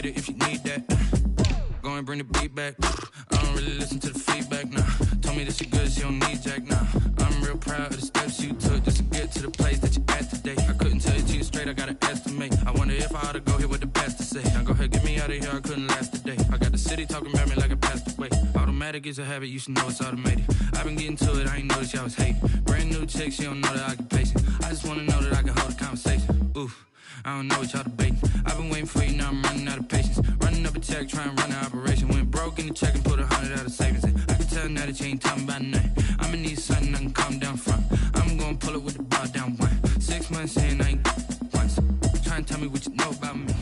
it if you need that. Go and bring the beat back. I don't really listen to the feedback, nah. Told me that she good, she don't need Jack, nah. I'm real proud of the steps you took just to get to the place that you at today. I couldn't tell it to you straight, I gotta estimate. I wonder if I ought to go here with the best to say. Now go ahead, get me out of here, I couldn't last a day. I got the city talking about me like I passed away. Automatic is a habit, you should know it's automated. I've been getting to it, I ain't noticed y'all was hating. Brand new chick, she don't know the occupation. I just wanna know that I can hold a conversation. Oof. I don't know what y'all debating. I've been waiting for you, now I'm running out of patience. Running up a check, trying to run an operation. Went broke in the check and put 100 out of savings in. I can tell now that you ain't talking about nothing. I'ma need something I can calm down from. I'm gonna pull it with the bar down one. 6 months in, I ain't once. Try and tell me what you know about me.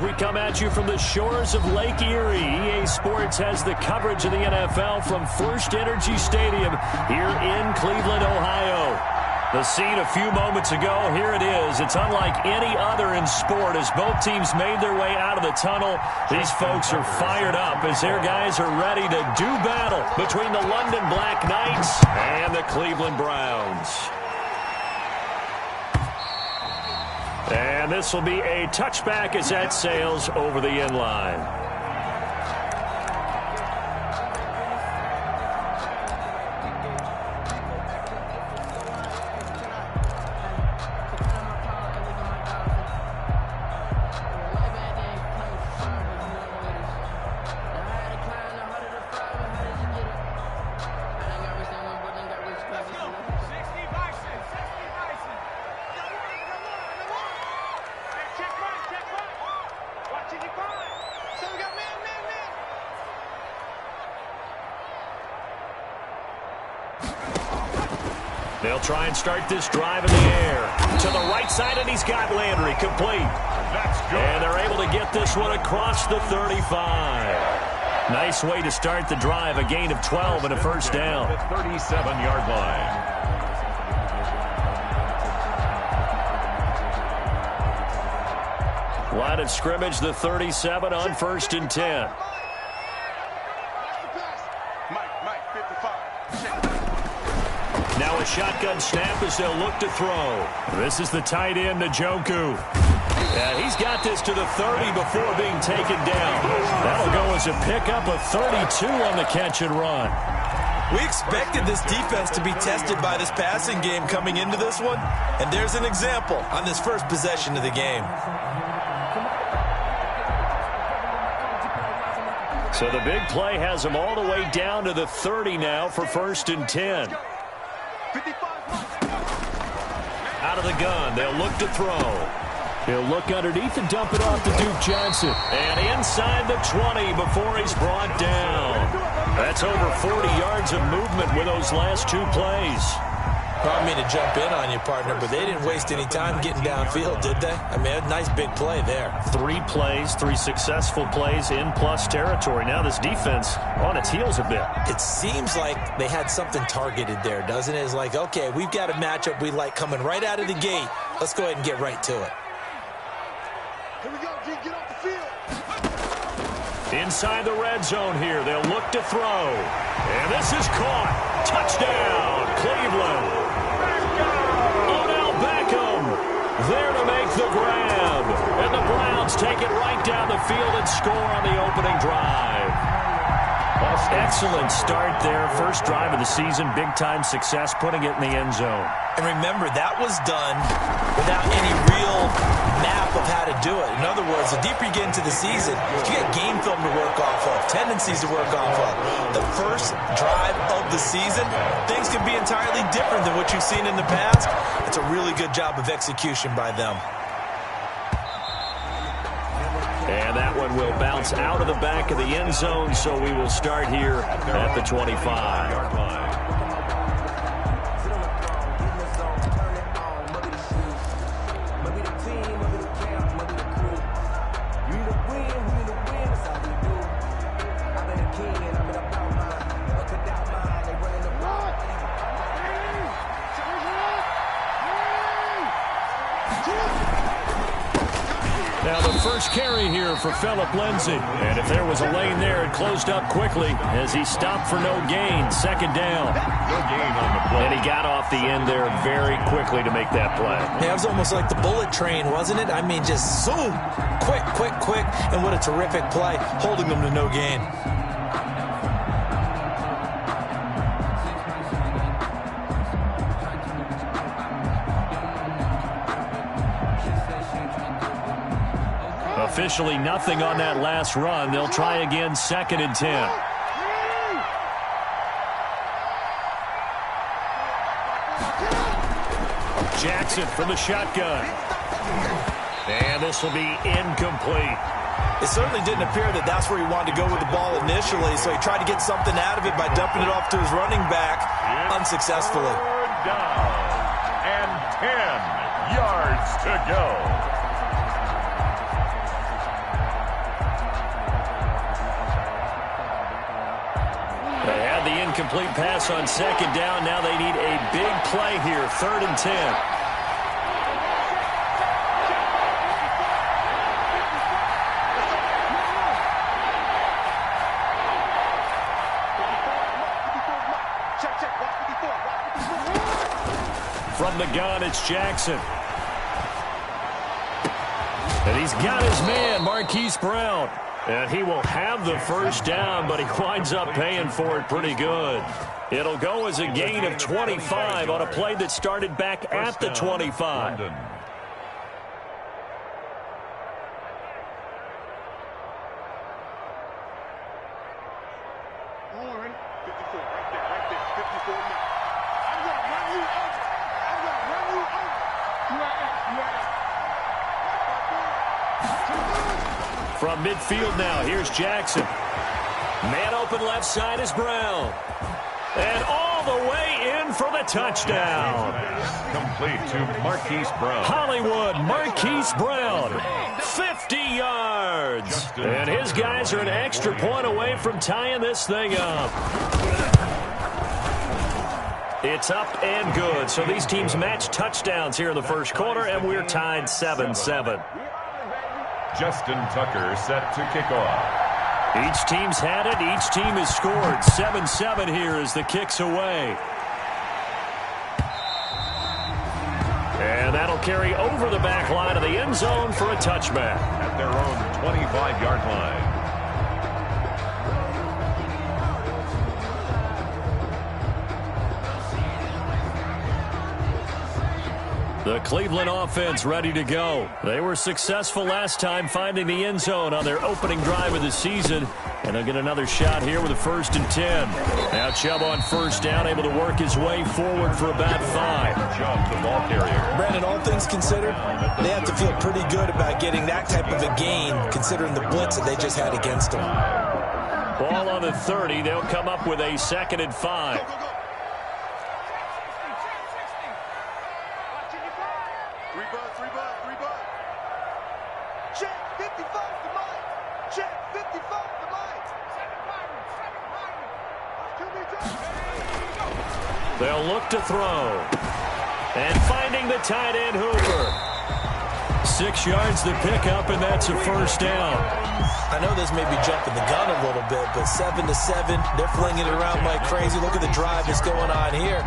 We come at you from the shores of Lake Erie. EA Sports has the coverage of the NFL from First Energy Stadium here in Cleveland, Ohio. The scene a few moments ago, here it is. It's unlike any other in sport as both teams made their way out of the tunnel. These folks are fired up as their guys are ready to do battle between the London Black Knights and the Cleveland Browns. And this will be a touchback as that sails over the end line. They'll try and start this drive in the air. To the right side, and he's got Landry complete. And they're able to get this one across the 35. Nice way to start the drive, a gain of 12 and a first down. 37-yard line. Line of scrimmage, the 37 on 1st and 10. Now a shotgun snap as they'll look to throw. This is the tight end, Njoku. And he's got this to the 30 before being taken down. That'll go as a pickup of 32 on the catch and run. We expected this defense to be tested by this passing game coming into this one. And there's an example on this first possession of the game. So the big play has them all the way down to the 30 now for 1st and 10. Out of the gun, they'll look to throw. He'll look underneath and dump it off to Duke Johnson. And inside the 20 before he's brought down. That's over 40 yards of movement with those last two plays. I don't mean to jump in on you, partner, but they didn't waste any time getting downfield, did they? I mean, a nice big play there. 3 plays, 3 successful plays in plus territory. Now this defense on its heels a bit. It seems like they had something targeted there, doesn't it? It's like, okay, we've got a matchup we like coming right out of the gate. Let's go ahead and get right to it. Here we go, G, get off the field. Inside the red zone here, they'll look to throw. And this is caught. Touchdown, Cleveland. There to make the grab. And the Browns take it right down the field and score on the opening drive. Excellent start there. First drive of the season. Big-time success, putting it in the end zone. And remember, that was done without any real map of how to do it. In other words, the deeper you get into the season, you get game film to work off of, tendencies to work off of. The first drive of the season, things can be entirely different than what you've seen in the past. It's a really good job of execution by them. And that one will bounce out of the back of the end zone, so we will start here at the 25-yard line. Now the first carry here for Phillip Lindsay. And if there was a lane there, it closed up quickly as he stopped for no gain. Second down. No gain on the play. And he got off the end there very quickly to make that play. Yeah, it was almost like the bullet train, wasn't it? I mean, just zoom. Quick, quick, quick. And what a terrific play, holding them to no gain. Officially nothing on that last run. They'll try again, 2nd and 10. Jackson from the shotgun. And this will be incomplete. It certainly didn't appear that that's where he wanted to go with the ball initially, so he tried to get something out of it by dumping it off to his running back unsuccessfully. Down and 10 yards to go. They had the incomplete pass on 2nd down. Now they need a big play here, 3rd and 10. From the gun, it's Jackson. And he's got his man, Marquise Brown. And he will have the first down, but he winds up paying for it pretty good. It'll go as a gain of 25 on a play that started back at the 25. London. On 54, right there, 54 now. I'm going to run you over. I'm going to run you over. From midfield now, here's Jackson. Man open left side is Brown. And all the way in for the touchdown. Complete to Marquise Brown. Hollywood, Marquise Brown, 50 yards. And his guys are an extra point away from tying this thing up. It's up and good. So these teams match touchdowns here in the first quarter, and we're tied 7-7. Justin Tucker set to kick off. Each team's had it. Each team has scored. 7-7 here as the kick's away. And that'll carry over the back line of the end zone for a touchback. At their own 25-yard line. The Cleveland offense ready to go. They were successful last time finding the end zone on their opening drive of the season. And they'll get another shot here with a 1st and 10. Now Chubb on first down, able to work his way forward for about 5. Chubb, the ball carrier. Brandon, all things considered, they have to feel pretty good about getting that type of a gain, considering the blitz that they just had against them. Ball on the 30. They'll come up with a 2nd and 5. Check 55 to Mike. Check 55 to Mike. They'll look to throw. And finding the tight end, Hooper. 6 yards to pick up, and that's a first down. I know this may be jumping the gun a little bit, but 7-7, they're flinging it around like crazy. Look at the drive that's going on here.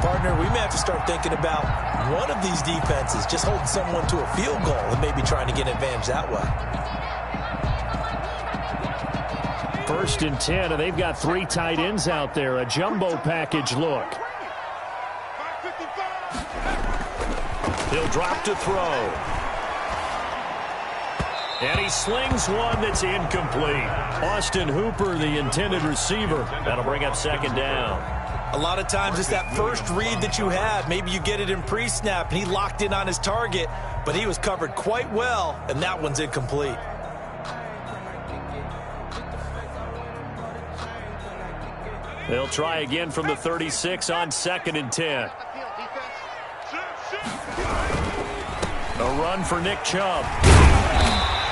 Partner, we may have to start thinking about one of these defenses just holding someone to a field goal and maybe trying to get an advantage that way. 1st and 10, and they've got 3 tight ends out there. A jumbo package look. He'll drop to throw. And he slings one that's incomplete. Austin Hooper, the intended receiver. That'll bring up 2nd down. A lot of times it's that first read that you have. Maybe you get it in pre-snap, and he locked in on his target, but he was covered quite well, and that one's incomplete. They'll try again from the 36 on 2nd and 10. A run for Nick Chubb.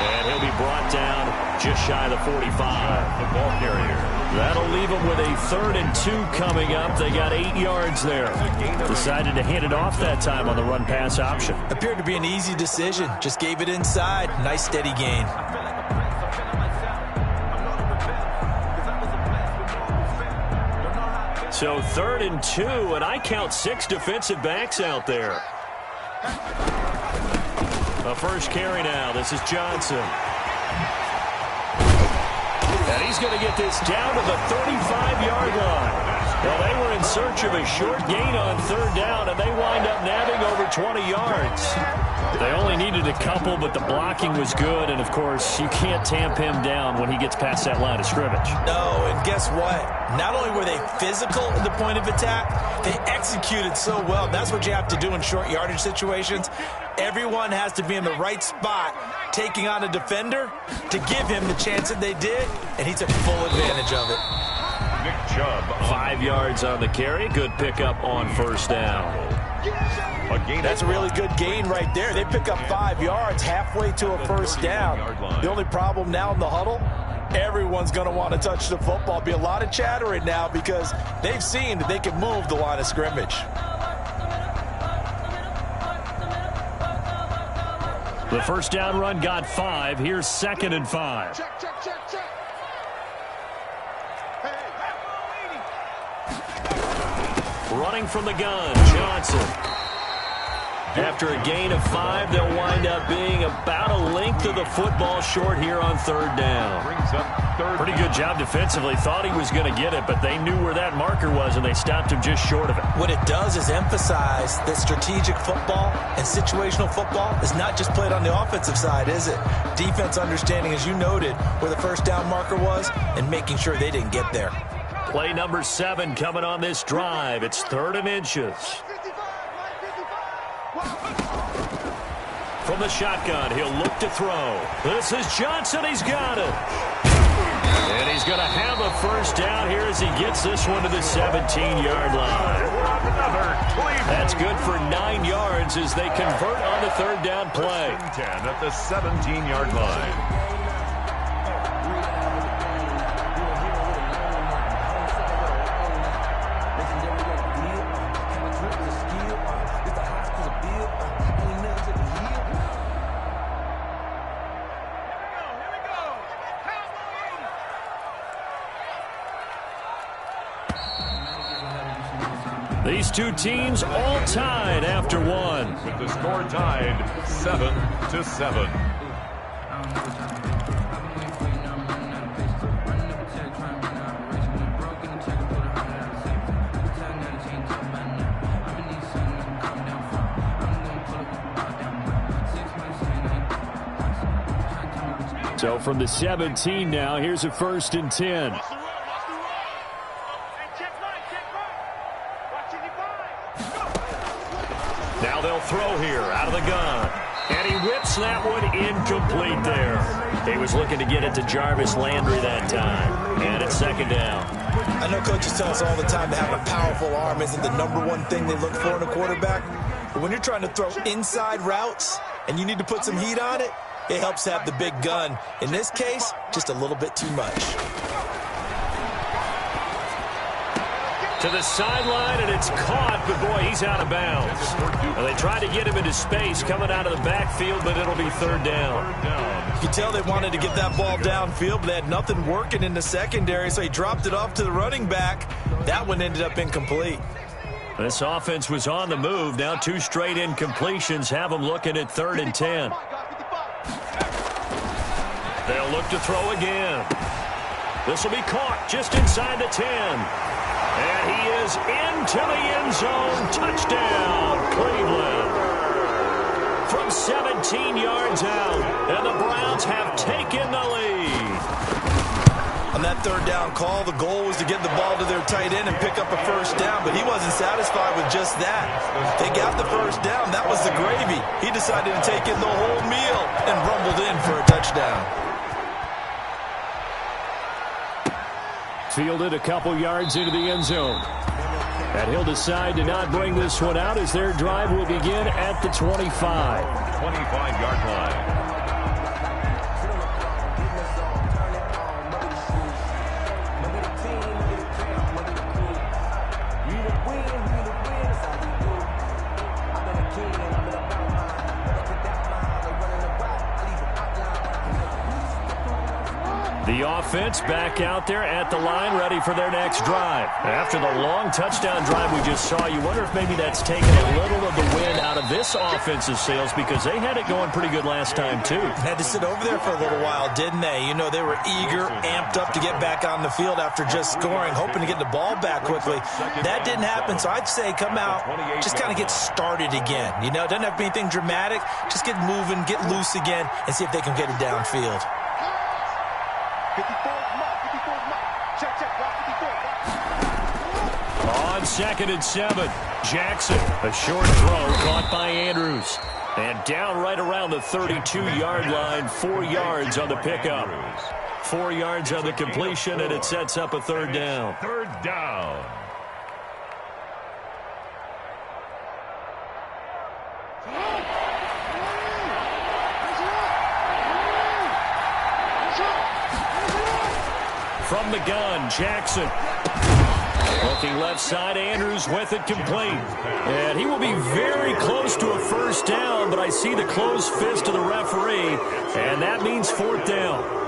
And he'll be brought down just shy of the 45. The ball carrier. That'll leave them with a 3rd and 2 coming up. They got 8 yards there. Decided to hand it off that time on the run-pass option. Appeared to be an easy decision. Just gave it inside. Nice steady gain. So 3rd and 2, and I count 6 defensive backs out there. A first carry now. This is Johnson. And he's going to get this down to the 35-yard line. Well, they were in search of a short gain on 3rd down, and they wind up nabbing over 20 yards. They only needed a couple, but the blocking was good, and, of course, you can't tamp him down when he gets past that line of scrimmage. No, and guess what? Not only were they physical in the point of attack, they executed so well. That's what you have to do in short yardage situations. Everyone has to be in the right spot, taking on a defender to give him the chance that they did, and he took full advantage of it. Nick Chubb. 5 yards on the carry. Good pickup on 1st down. That's a really good gain right there. They pick up 5 yards halfway to a 1st down. The only problem now in the huddle, everyone's going to want to touch the football. Be a lot of chattering now because they've seen that they can move the line of scrimmage. The 1st down run got 5. Here's 2nd and 5. Check. Running from the gun, Johnson. After a gain of 5, they'll wind up being about a length of the football short here on 3rd down. Pretty good job defensively. Thought he was going to get it, but they knew where that marker was, and they stopped him just short of it. What it does is emphasize that strategic football and situational football is not just played on the offensive side, is it? Defense understanding, as you noted, where the 1st down marker was and making sure they didn't get there. Play number 7 coming on this drive. It's 3rd and inches. From the shotgun, he'll look to throw. This is Johnson. He's got it. And he's going to have a 1st down here as he gets this one to the 17-yard line. That's good for 9 yards as they convert on the 3rd down play. 10 at the 17-yard line. These two teams all tied after one. With the score tied 7-7. So from the 17 now, here's a 1st and 10. Now they'll throw here out of the gun. And he whips that one incomplete there. He was looking to get it to Jarvis Landry that time. And it's 2nd down. I know coaches tell us all the time that having a powerful arm isn't the #1 thing they look for in a quarterback. But when you're trying to throw inside routes and you need to put some heat on it, it helps have the big gun. In this case, just a little bit too much. To the sideline, and it's caught, but boy, he's out of bounds. Well, they tried to get him into space coming out of the backfield, but it'll be 3rd down. You can tell they wanted to get that ball downfield, but they had nothing working in the secondary, so he dropped it off to the running back. That one ended up incomplete. This offense was on the move. Now 2 straight incompletions have them looking at 3rd and 10. They'll look to throw again. This will be caught just inside the 10. And he is into the end zone. Touchdown, Cleveland. From 17 yards out, and the Browns have taken the lead. On that 3rd down call, the goal was to get the ball to their tight end and pick up a 1st down, but he wasn't satisfied with just that. They got the 1st down. That was the gravy. He decided to take in the whole meal and rumbled in for a touchdown. Fielded a couple yards into the end zone. And he'll decide to not bring this one out as their drive will begin at the 25. 25-yard line. The offense back out there at the line, ready for their next drive. After the long touchdown drive we just saw, you wonder if maybe that's taken a little of the wind out of this offensive sails, because they had it going pretty good last time, too. Had to sit over there for a little while, didn't they? You know, they were eager, amped up to get back on the field after just scoring, hoping to get the ball back quickly. That didn't happen, so I'd say come out, just kind of get started again. You know, it doesn't have to be anything dramatic. Just get moving, get loose again, and see if they can get it downfield. 54's mark. Check, watch 54. On 2nd and 7, Jackson, a short throw caught by Andrews. And down right around the 32-yard line, 4 yards on the pickup. 4 yards on the completion, and it sets up a 3rd down. 3rd down. From the gun, Jackson. Looking left side, Andrews with it complete. And he will be very close to a 1st down, but I see the closed fist of the referee, and that means 4th down.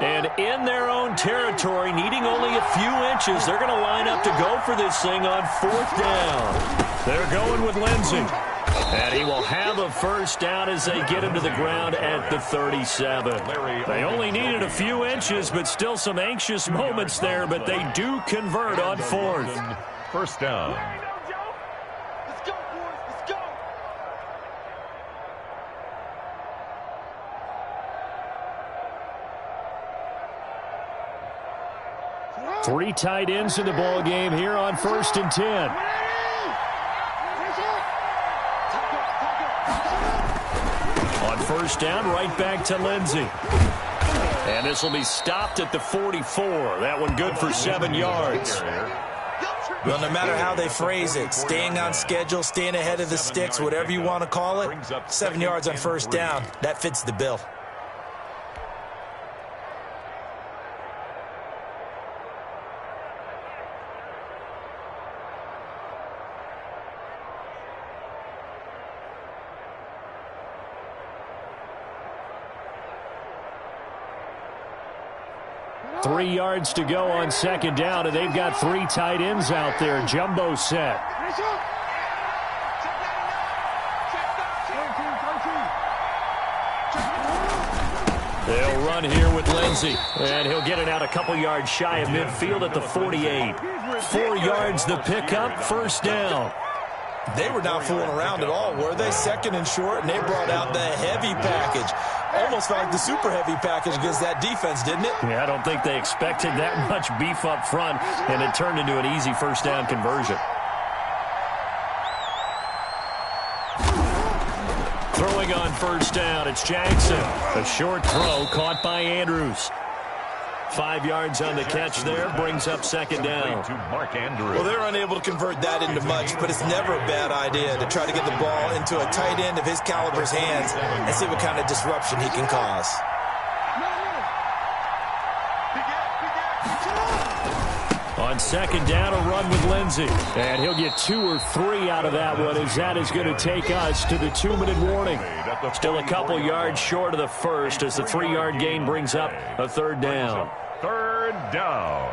And in their own territory, needing only a few inches, they're going to line up to go for this thing on 4th down. They're going with Lindsey. And he will have a 1st down as they get him to the ground at the 37. They only needed a few inches, but still some anxious moments there, but they do convert on 4th. 1st down. Let's go, boys. Let's go. 3 tight ends in the ball game here on 1st and 10. On 1st down, right back to Lindsey. And this will be stopped at the 44. That one good for 7 yards. Well, no matter how they phrase it, staying on schedule, staying ahead of the sticks, whatever you want to call it, 7 yards on 1st down, that fits the bill. Three yards to go on 2nd down, and they've got 3 tight ends out there. Jumbo set. They'll run here with Lindsey, and he'll get it out a couple yards shy of midfield at the 48. 4 yards the pickup, 1st down. They were not fooling around at all, were they? 2nd and short, and they brought out the heavy package. Almost felt like the super heavy package against that defense, didn't it? Yeah, I don't think they expected that much beef up front, and it turned into an easy 1st down conversion. Throwing on 1st down, it's Jackson. A short throw caught by Andrews. 5 yards on the catch there, brings up 2nd down. To Mark Andrews. Well, they're unable to convert that into much, but it's never a bad idea to try to get the ball into a tight end of his caliber's hands and see what kind of disruption he can cause. On 2nd down, a run with Lindsey. And he'll get 2 or 3 out of that one, as that is going to take us to the 2-minute warning. Still a couple yards short of the 1st as the 3-yard gain brings up a 3rd down. 3rd down.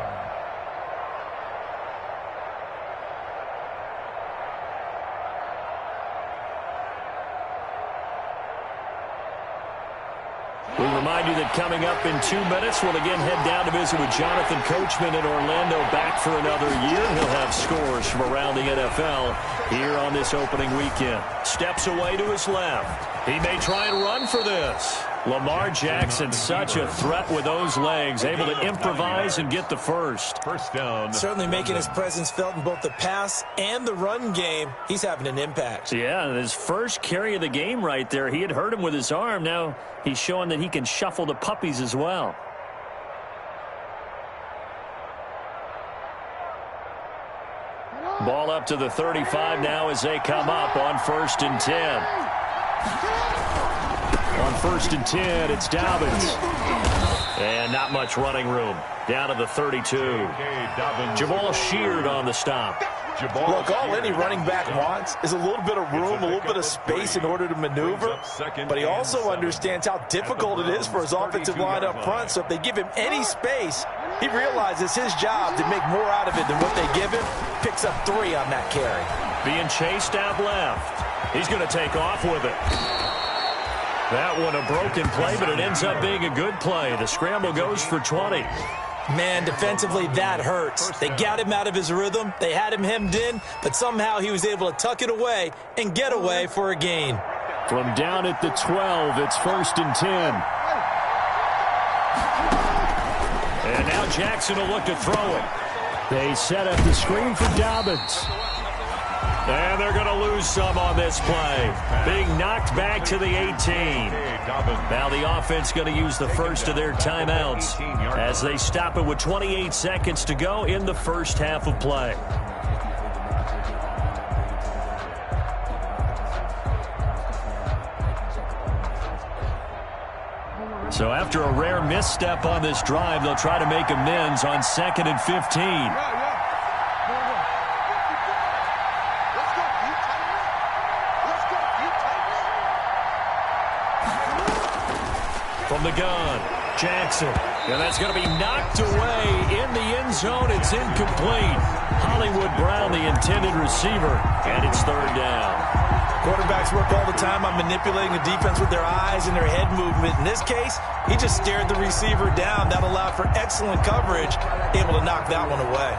We remind you that coming up in 2 minutes, we'll again head down to visit with Jonathan Coachman in Orlando, back for another year. He'll have scores from around the NFL here on this opening weekend. Steps away to his left. He may try and run for this. Lamar Jackson, such a threat with those legs, able to improvise and get the 1st. 1st down. Certainly making his presence felt in both the pass and the run game. He's having an impact. Yeah, his first carry of the game right there. He had hurt him with his arm. Now he's showing that he can shuffle the puppies as well. Ball up to the 35 now as they come up on 1st and 10. On 1st and 10, it's Dobbins. And not much running room. Down to the 32. Jamal Sheard on the stop. Look, all any running back wants is a little bit of room, a little bit of space in order to maneuver. But he also understands how difficult it is for his offensive line up front. So if they give him any space, he realizes his job to make more out of it than what they give him. Picks up 3 on that carry. Being chased out left. He's going to take off with it. That one a broken play, but it ends up being a good play. The scramble goes for 20. Man, defensively, that hurts. They got him out of his rhythm. They had him hemmed in, but somehow he was able to tuck it away and get away for a gain. From down at the 12, it's 1st and 10. And now Jackson will look to throw it. They set up the screen for Dobbins. And they're going to lose some on this play. Being knocked back to the 18. Now the offense going to use the first of their timeouts as they stop it with 28 seconds to go in the first half of play. So after a rare misstep on this drive, they'll try to make amends on 2nd and 15. From the gun, Jackson. And that's going to be knocked away in the end zone. It's incomplete. Hollywood Brown, the intended receiver, and it's 3rd down. Quarterbacks work all the time on manipulating the defense with their eyes and their head movement. In this case, he just stared the receiver down. That allowed for excellent coverage, able to knock that one away.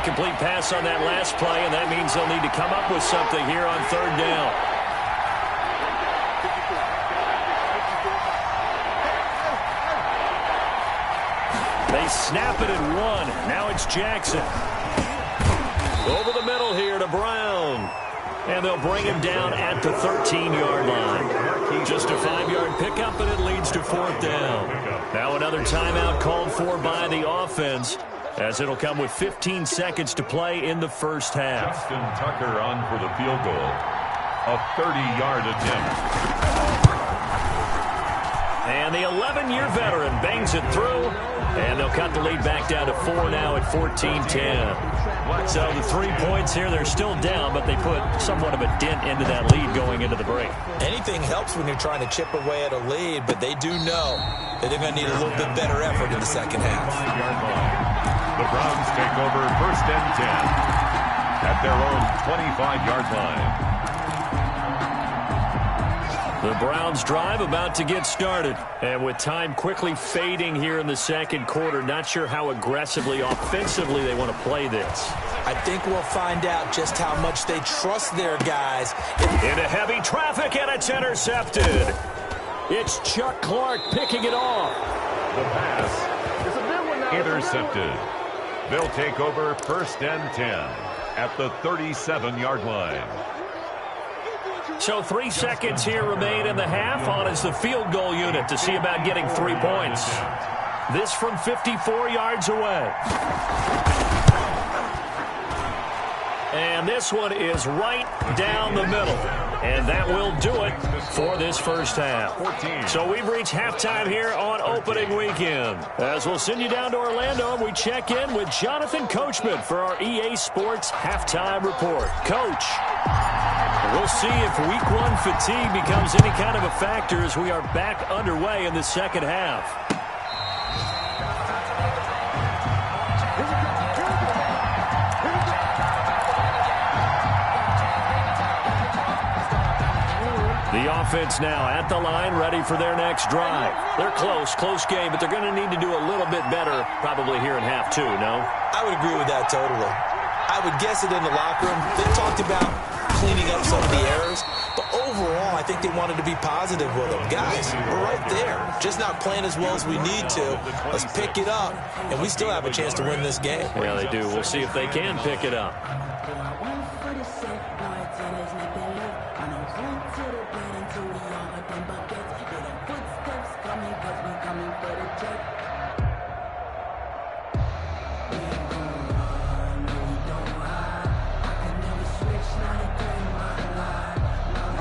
Incomplete pass on that last play, and that means they'll need to come up with something here on 3rd down. They snap it at 1. Now it's Jackson. Over the middle here to Brown. And they'll bring him down at the 13-yard line. Just a 5-yard pickup, and it leads to 4th down. Now another timeout called for by the offense, as it'll come with 15 seconds to play in the first half. Justin Tucker on for the field goal. A 30-yard attempt. And the 11-year veteran bangs it through, and they'll cut the lead back down to 4 now at 14-10. So the 3 points here, they're still down, but they put somewhat of a dent into that lead going into the break. Anything helps when you're trying to chip away at a lead, but they do know that they're going to need a little bit better effort in the second half. The Browns take over 1st and 10 at their own 25-yard line. The Browns drive about to get started. And with time quickly fading here in the second quarter, not sure how aggressively, offensively they want to play this. I think we'll find out just how much they trust their guys. Into heavy traffic, and it's intercepted. It's Chuck Clark picking it off. The pass is intercepted. They'll take over 1st and 10 at the 37-yard line. So 3 seconds here remain in the half. On is the field goal unit to see about getting 3 points. This from 54 yards away. And this one is right down the middle. And that will do it for this first half. So we've reached halftime here on opening weekend. As we'll send you down to Orlando, and we check in with Jonathan Coachman for our EA Sports Halftime Report. Coach, we'll see if week 1 fatigue becomes any kind of a factor as we are back underway in the second half. The offense now at the line, ready for their next drive. They're close game, but they're going to need to do a little bit better probably here in half 2, no? I would agree with that totally. I would guess it in the locker room. They talked about cleaning up some of the errors, but overall, I think they wanted to be positive with them. Guys, we're right there. Just not playing as well as we need to. Let's pick it up, and we still have a chance to win this game. Yeah, they do. We'll see if they can pick it up.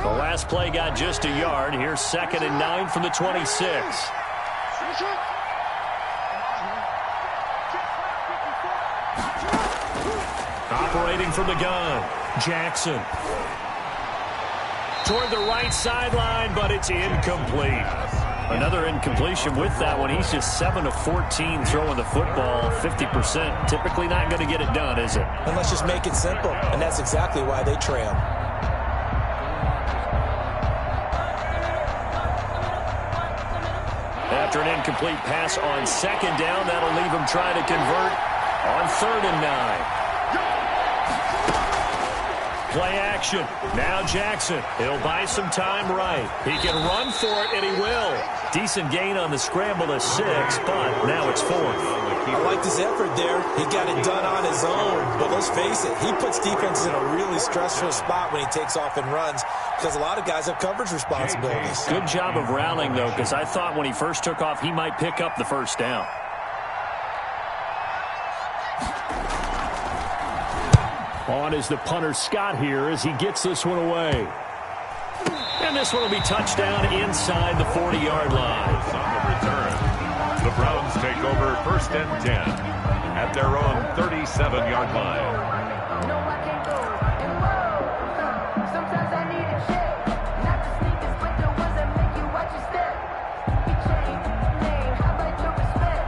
The last play got just a yard. Here's 2nd and 9 from the 26. Operating from the gun, Jackson. Toward the right sideline, but it's incomplete. Another incompletion with that one. He's just 7 of 14 throwing the football, 50%. Typically not going to get it done, is it? And let's just make it simple, and that's exactly why they trail. After an incomplete pass on 2nd down, that'll leave him trying to convert on 3rd and 9. Play action. Now Jackson. He'll buy some time right. He can run for it, and he will. Decent gain on the scramble to 6, but now it's 4th. I like his effort there. He got it done on his own. But let's face it, he puts defenses in a really stressful spot when he takes off and runs because a lot of guys have coverage responsibilities. Good job of rallying, though, because I thought when he first took off, he might pick up the 1st down. On is the punter Scott here as he gets this one away. And this one will be touchdown inside the 40-yard line. On the return, the Browns take over 1st and 10 at their own 37-yard line. No, I can't go. And whoa, sometimes I need a check. Not the sneakers, but the ones that make you watch your step. You change name, how about your respect?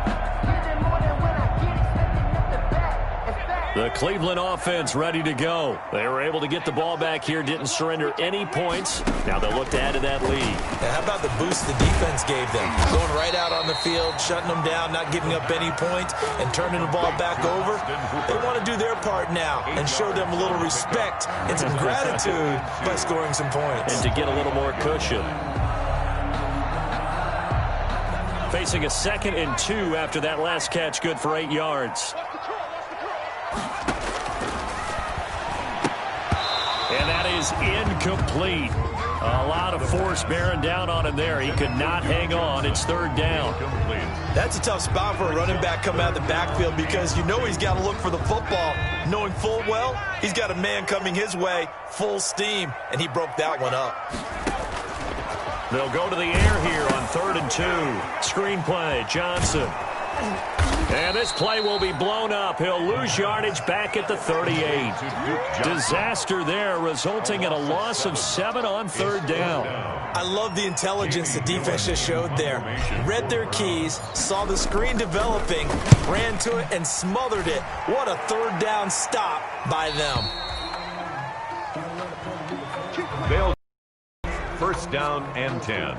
Get it more than when I get expected up the back. The Cleveland offense ready to go. They were able to get the ball back here, didn't surrender any points. Now they'll look to add to that lead. And how about the boost the defense gave them? Going right out on the field, shutting them down, not giving up any points, and turning the ball back over. They want to do their part now and show them a little respect and some gratitude by scoring some points. And to get a little more cushion. Facing a 2nd and 2 after that last catch, good for 8 yards. And that is incomplete. A lot of force bearing down on him there. He could not hang on. It's 3rd down. That's a tough spot for a running back coming out of the backfield because you know he's got to look for the football, knowing full well he's got a man coming his way full steam, and he broke that one up. They'll go to the air here on 3rd and 2. Screen play, Johnson. And this play will be blown up. He'll lose yardage back at the 38. Disaster there, resulting in a loss of 7 on 3rd down. I love the intelligence the defense just showed there. Read their keys, saw the screen developing, ran to it, and smothered it. What a 3rd down stop by them. They'll 1st down and 10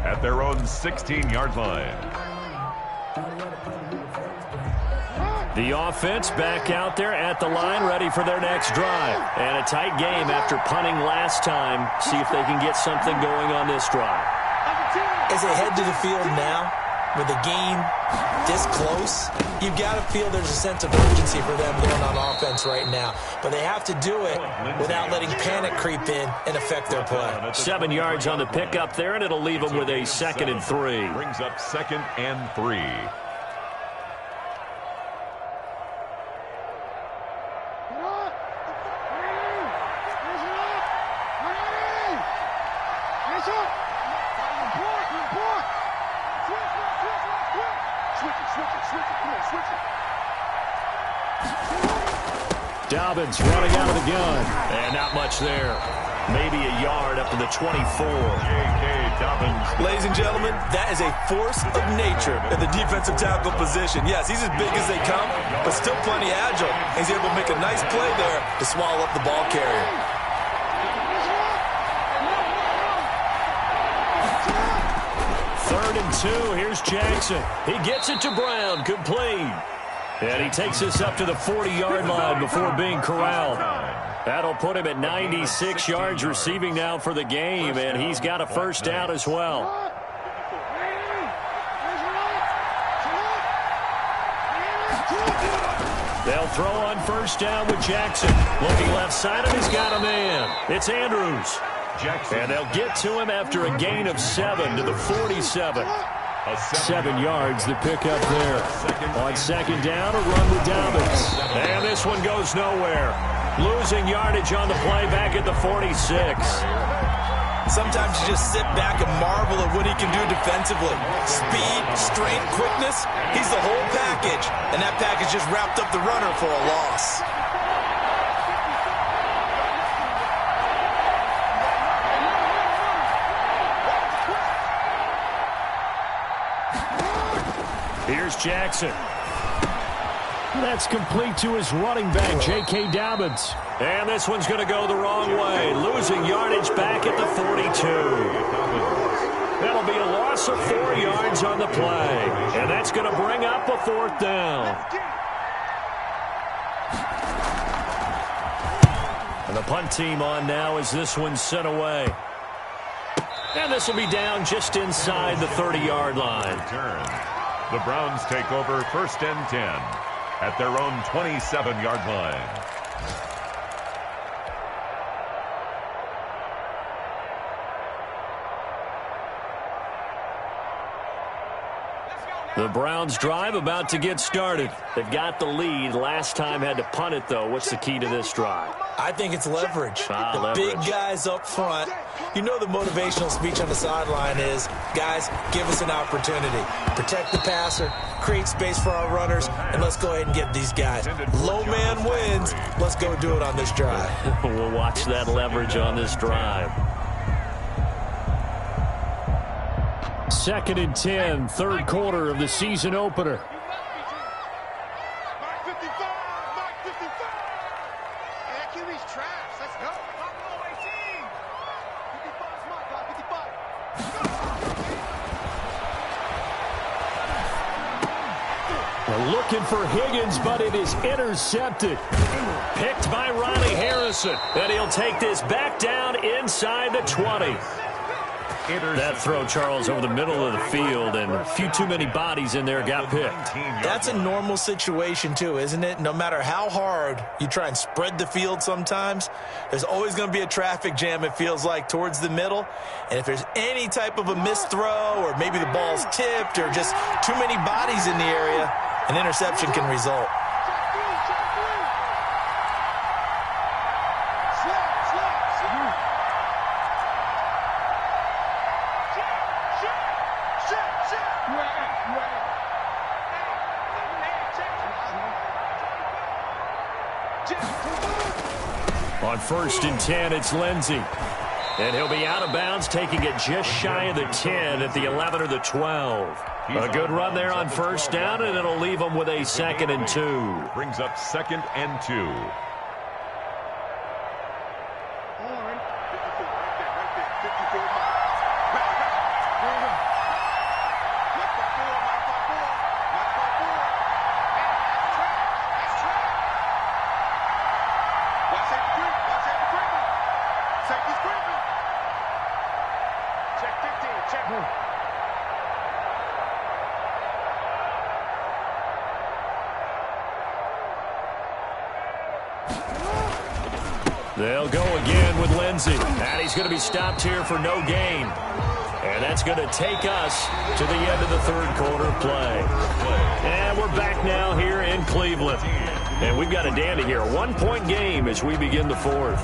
at their own 16-yard line. The offense back out there at the line, ready for their next drive. And a tight game after punting last time. See if they can get something going on this drive. As they head to the field now, with the game this close, you've got to feel there's a sense of urgency for them going on offense right now. But they have to do it without letting panic creep in and affect their play. 7 yards on the pickup there, and it'll leave them with a 2nd and 3. Brings up 2nd and 3. Dobbins running out of the gun. And not much there. Maybe a yard up to the 24. J.K. Dobbins. Ladies and gentlemen, that is a force of nature in the defensive tackle position. Yes, he's as big as they come, but still plenty agile. He's able to make a nice play there to swallow up the ball carrier. Third and 2. Here's Jackson. He gets it to Brown. Complete. And he takes us up to the 40-yard line before being corralled. That'll put him at 96 yards receiving now for the game, and he's got a 1st down as well. They'll throw on 1st down with Jackson. Looking left side, and he's got a man. It's Andrews. Jackson. And they'll get to him after a gain of 7 to the 47. 7 yards, the pickup there. On second down, a run with Dobbins. And this one goes nowhere. Losing yardage on the play back at the 46. Sometimes you just sit back and marvel at what he can do defensively. Speed, strength, quickness, he's the whole package. And that package just wrapped up the runner for a loss. Here's Jackson. That's complete to his running back, J.K. Dobbins. And this one's going to go the wrong way. Losing yardage back at the 42. That'll be a loss of 4 yards on the play. And that's going to bring up a 4th down. And the punt team on now as this one's sent away. And this will be down just inside the 30-yard line. The Browns take over 1st and 10 at their own 27-yard line. The Browns drive about to get started. They've got the lead. Last time had to punt it, though. What's the key to this drive? I think it's leverage. The leverage. Big guys up front. You know the motivational speech on the sideline is, guys, give us an opportunity. Protect the passer, create space for our runners, and let's go ahead and get these guys. Low man wins. Let's go do it on this drive. We'll watch that leverage on this drive. 2nd and 10, 3rd quarter of the season opener. Mark 55, Mark 55. Hey, that QB's trash. Let's go. 55 smart, guy, 55. We're looking for Higgins, but it is intercepted. Picked by Ronnie Harrison. And he'll take this back down inside the 20. That throw, Charles, over the middle of the field, and a few too many bodies in there got picked. That's a normal situation, too, isn't it? No matter how hard you try and spread the field sometimes, there's always going to be a traffic jam, it feels like, towards the middle. And if there's any type of a missed throw, or maybe the ball's tipped, or just too many bodies in the area, an interception can result. On 1st and 10, it's Lindsey. And he'll be out of bounds, taking it just shy of the 10 at the 11 or the 12. A good run there on 1st down, and it'll leave him with a 2nd and 2. Brings up 2nd and 2. They'll go again with Lindsey. And he's going to be stopped here for no gain. And that's going to take us to the end of the 3rd quarter play. And we're back now here in Cleveland. And we've got a dandy here. A 1-point game as we begin the 4th.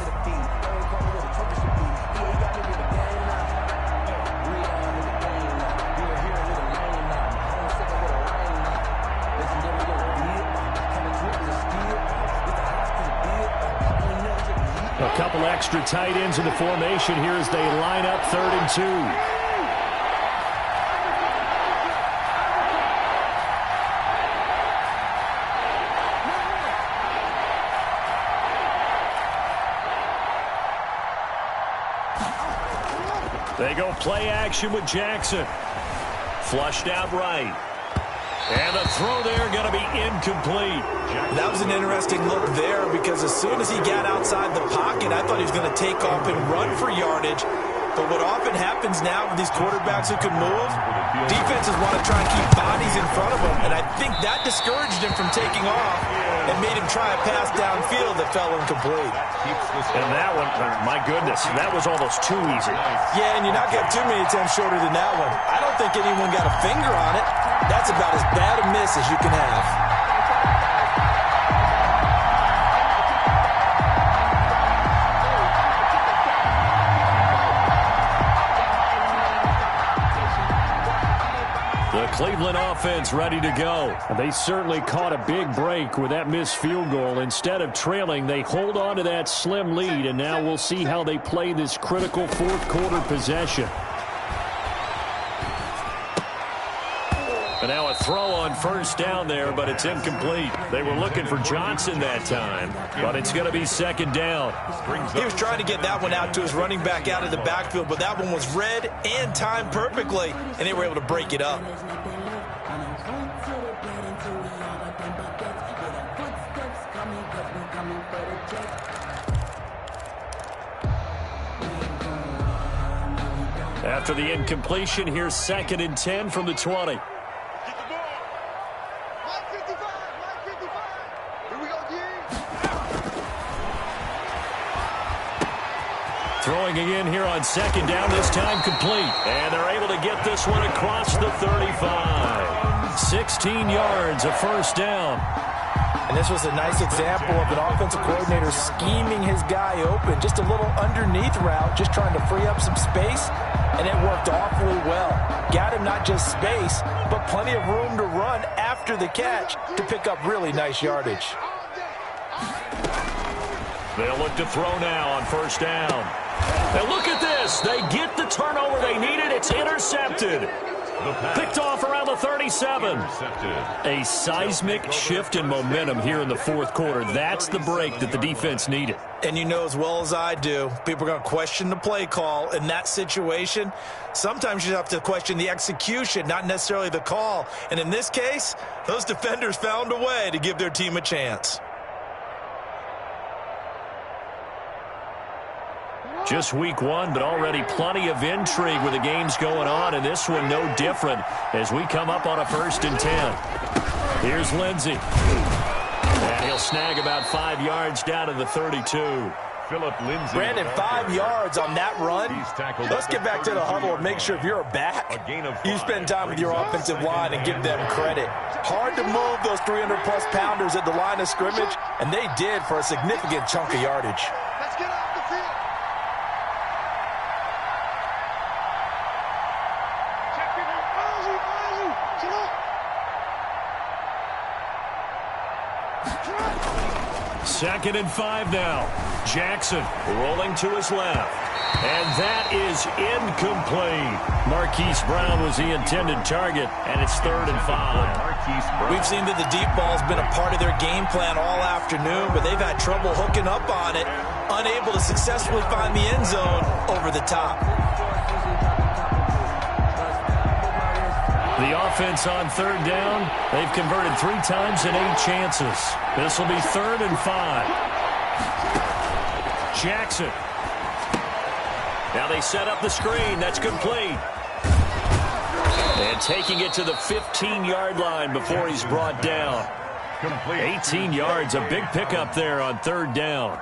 A couple extra tight ends in the formation here as they line up 3rd and 2. They go play action with Jackson. Flushed out right. And the throw there going to be incomplete. That was an interesting look there because as soon as he got outside the pocket, I thought he was going to take off and run for yardage. But what often happens now with these quarterbacks who can move, defenses want to try and keep bodies in front of them. And I think that discouraged him from taking off and made him try a pass downfield that fell incomplete. And that one, my goodness, that was almost too easy. Yeah, and you're not getting too many attempts shorter than that one. I don't don't think anyone got a finger on it. That's about as bad a miss as you can have. The Cleveland offense ready to go. They certainly caught a big break with that missed field goal. Instead of trailing, they hold on to that slim lead, and now we'll see how they play this critical fourth quarter possession. And now a throw on first down there, but it's incomplete. They were looking for Johnson that time, but it's going to be second down. He was trying to get that one out to his running back out of the backfield, but that one was read and timed perfectly, and they were able to break it up. After the incompletion, here's 2nd and 10 from the 20. Throwing again here on 2nd down, this time complete. And they're able to get this one across the 35. 16 yards, a first down. And this was a nice example of an offensive coordinator scheming his guy open. Just a little underneath route, just trying to free up some space, and it worked awfully well. Got him not just space, but plenty of room to run after the catch to pick up really nice yardage. They'll look to throw now on first down. And look at this. They get the turnover they needed. It's intercepted. Picked off around the 37. A seismic shift in momentum here in the fourth quarter. That's the break that the defense needed. And you know as well as I do, people are going to question the play call in that situation. Sometimes you have to question the execution, not necessarily the call. And in this case, those defenders found a way to give their team a chance. Just week one, but already plenty of intrigue with the games going on, and this one no different as we come up on a 1st and 10. Here's Lindsey. And he'll snag about 5 yards down to the 32. Brandon, 5 yards on that run. Let's get back to the huddle and make sure if you're a back, you spend time with your offensive line and give them credit. Hard to move those 300-plus pounders at the line of scrimmage, and they did for a significant chunk of yardage. Let's get off the field. Second and 5 now. Jackson rolling to his left. And that is incomplete. Marquise Brown was the intended target, and it's 3rd and 5. We've seen that the deep ball's been a part of their game plan all afternoon, but they've had trouble hooking up on it, unable to successfully find the end zone over the top. The offense on 3rd down, they've converted 3 times in 8 chances. This will be 3rd and 5. Jackson. Now they set up the screen. That's complete. And taking it to the 15-yard line before he's brought down. 18 yards, a big pickup there on 3rd down.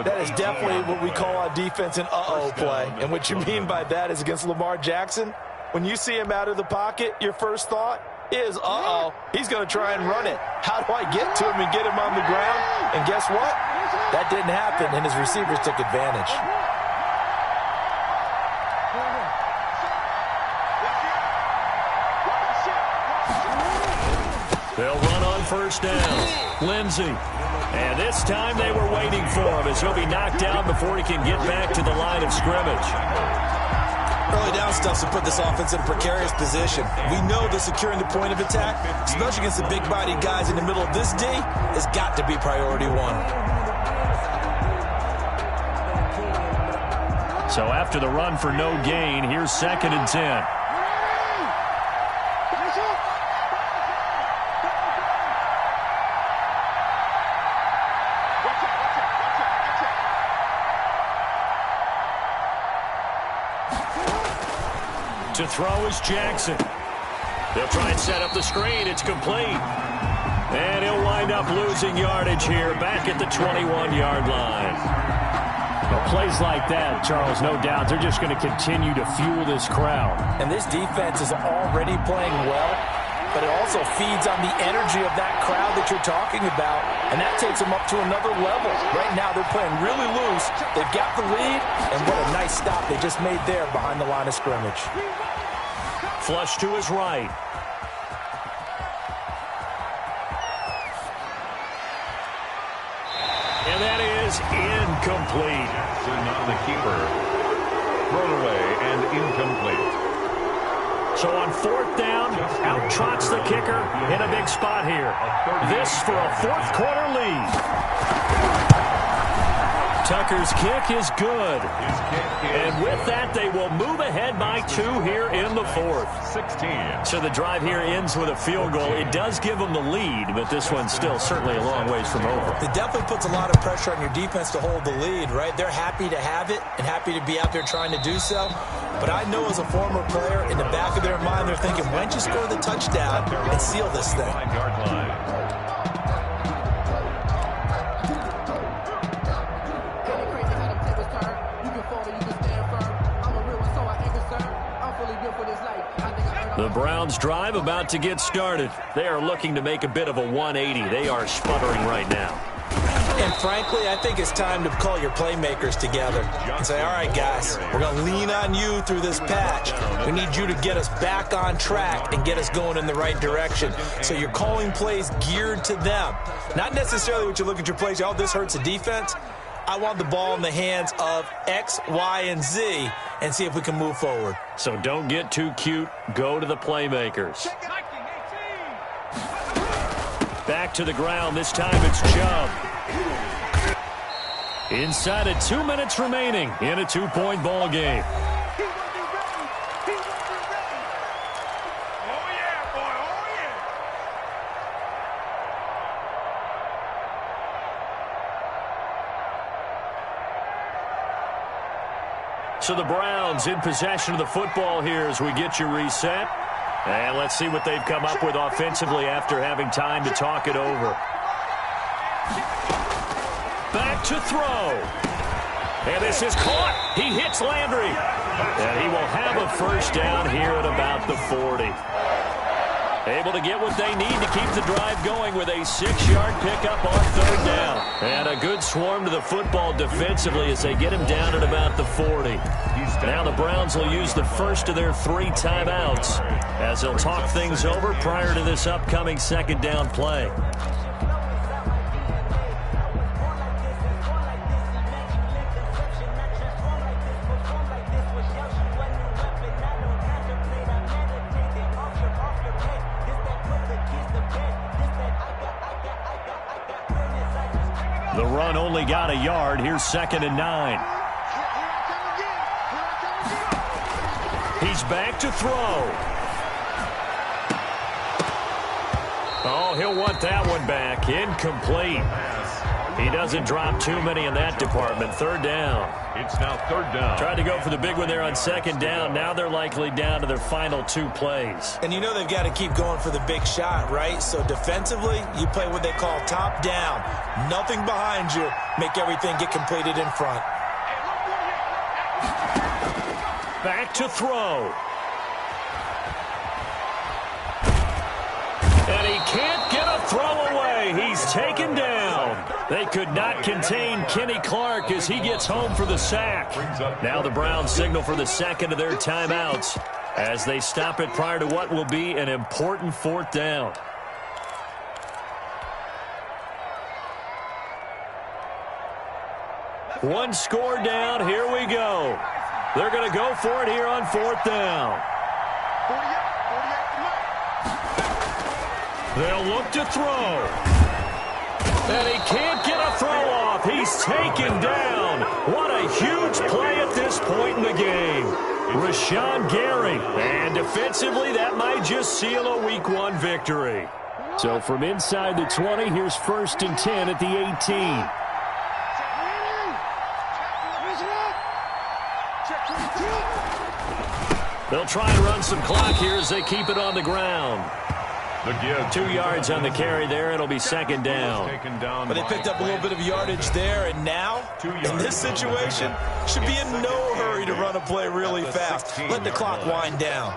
That is definitely what we call on defense an uh-oh play. And what you mean by that is against Lamar Jackson, when you see him out of the pocket, your first thought is, uh-oh, he's going to try and run it. How do I get to him and get him on the ground? And guess what? That didn't happen, and his receivers took advantage. They'll run on first down. Lindsey. And this time they were waiting for him as he'll be knocked down before he can get back to the line of scrimmage. Early down stuff to put this offense in a precarious position. We know that securing the point of attack, especially against the big-bodied guys in the middle of this D, has got to be priority one. So after the run for no gain, here's 2nd and 10. To throw is Jackson. They'll try and set up the screen. It's complete. And he'll wind up losing yardage here back at the 21-yard line. Well, plays like that, Charles, no doubt, they're just going to continue to fuel this crowd. And this defense is already playing well, but it also feeds on the energy of that crowd that you're talking about, and that takes them up to another level. Right now, they're playing really loose. They've got the lead, and what a nice stop they just made there behind the line of scrimmage. Flush to his right. And that is incomplete. On the keeper. Thrown away and incomplete. So on 4th down, out trots the kicker in a big spot here. This for a 4th quarter lead. Tucker's kick is good. And with that, they will move ahead by 2 here in the 4th. 16. So the drive here ends with a field goal. It does give them the lead, but this one's still certainly a long ways from over. It definitely puts a lot of pressure on your defense to hold the lead, right? They're happy to have it and happy to be out there trying to do so. But I know as a former player, in the back of their mind, they're thinking, why don't you score the touchdown and seal this thing? 5-yard line. The Browns drive about to get started. They are looking to make a bit of a 180. They are sputtering right now. And frankly, I think it's time to call your playmakers together and say, all right, guys, we're going to lean on you through this patch. We need you to get us back on track and get us going in the right direction. So you're calling plays geared to them. Not necessarily what you look at your plays, oh, this hurts the defense. I want the ball in the hands of X, Y, and Z and see if we can move forward. So don't get too cute. Go to the playmakers. Back to the ground. This time it's Chubb. Inside of 2 minutes remaining in a 2-point ball game. So the Browns in possession of the football here as we get you reset. And let's see what they've come up with offensively after having time to talk it over. Back to throw. And this is caught. He hits Landry. And he will have a first down here at about the 40. Able to get what they need to keep the drive going with a 6-yard pickup on 3rd down. And a good swarm to the football defensively as they get him down at about the 40. Now the Browns will use the first of their 3 timeouts as they'll talk things over prior to this upcoming 2nd down play. The run only got a yard. Here's 2nd and 9. He's back to throw. Oh, he'll want that one back. Incomplete. He doesn't drop too many in that department. 3rd down. It's now 3rd down. Tried to go for the big one there on 2nd down. Now they're likely down to their final 2 plays. And you know they've got to keep going for the big shot, right? So defensively, you play what they call top down. Nothing behind you. Make everything get completed in front. Back to throw. And he can't get a throw away. He's taken down. They could not contain Kenny Clark as he gets home for the sack. Now the Browns signal for the 2nd of their timeouts as they stop it prior to what will be an important 4th down. One score down. Here we go. They're going to go for it here on 4th down. They'll look to throw. And he can't get a throw off. He's taken down. What a huge play at this point in the game. Rashawn Gary. And defensively, that might just seal a Week 1 victory. So from inside the 20, here's 1st and 10 at the 18. They'll try and run some clock here as they keep it on the ground. The give. 2 yards on the carry there. It'll be second down. But they picked up a little bit of yardage there, and now, in this situation, should be in no hurry to run a play really fast. Let the clock wind down.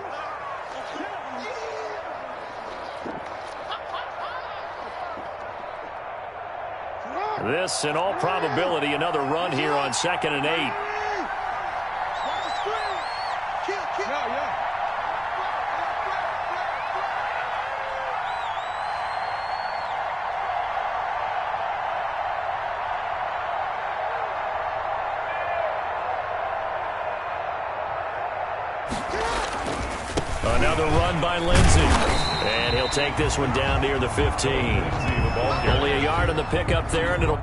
This, in all probability, another run here on 2nd and 8. Another run by Lindsey. And he'll take this one down near the 15. Only a yard on the pickup there, and it'll...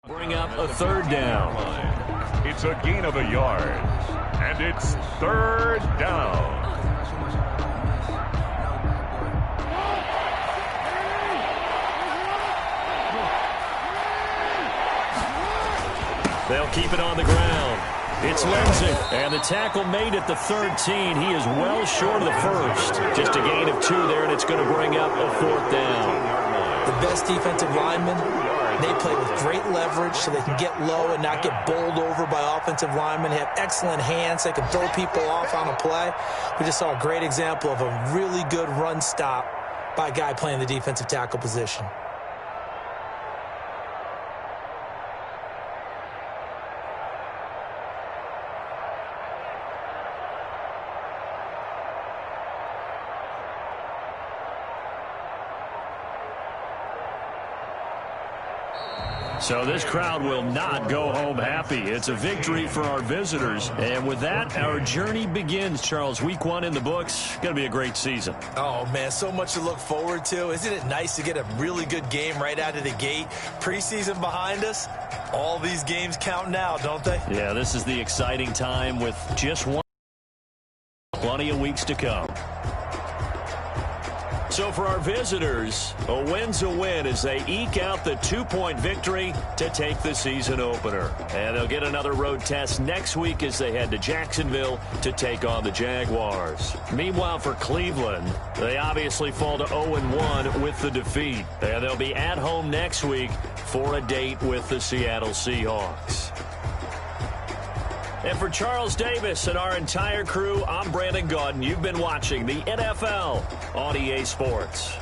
bring up a third down. It's a gain of a yard. And it's third down. They'll keep it on the ground. It's Lindsey. And the tackle made at the 13. He is well short of the first. Just a gain of 2 there, and it's going to bring up a 4th down. The best defensive linemen, they play with great leverage so they can get low and not get bowled over by offensive linemen. They have excellent hands. They can throw people off on a play. We just saw a great example of a really good run stop by a guy playing the defensive tackle position. So this crowd will not go home happy. It's a victory for our visitors. And with that, our journey begins, Charles. Week 1 in the books. Going to be a great season. Oh, man, so much to look forward to. Isn't it nice to get a really good game right out of the gate? Preseason behind us. All these games count now, don't they? Yeah, this is the exciting time with just one. Plenty of weeks to come. So for our visitors, a win's a win as they eke out the 2-point victory to take the season opener. And they'll get another road test next week as they head to Jacksonville to take on the Jaguars. Meanwhile, for Cleveland, they obviously fall to 0-1 with the defeat. And they'll be at home next week for a date with the Seattle Seahawks. And for Charles Davis and our entire crew, I'm Brandon Gaudin. You've been watching the NFL on EA Sports.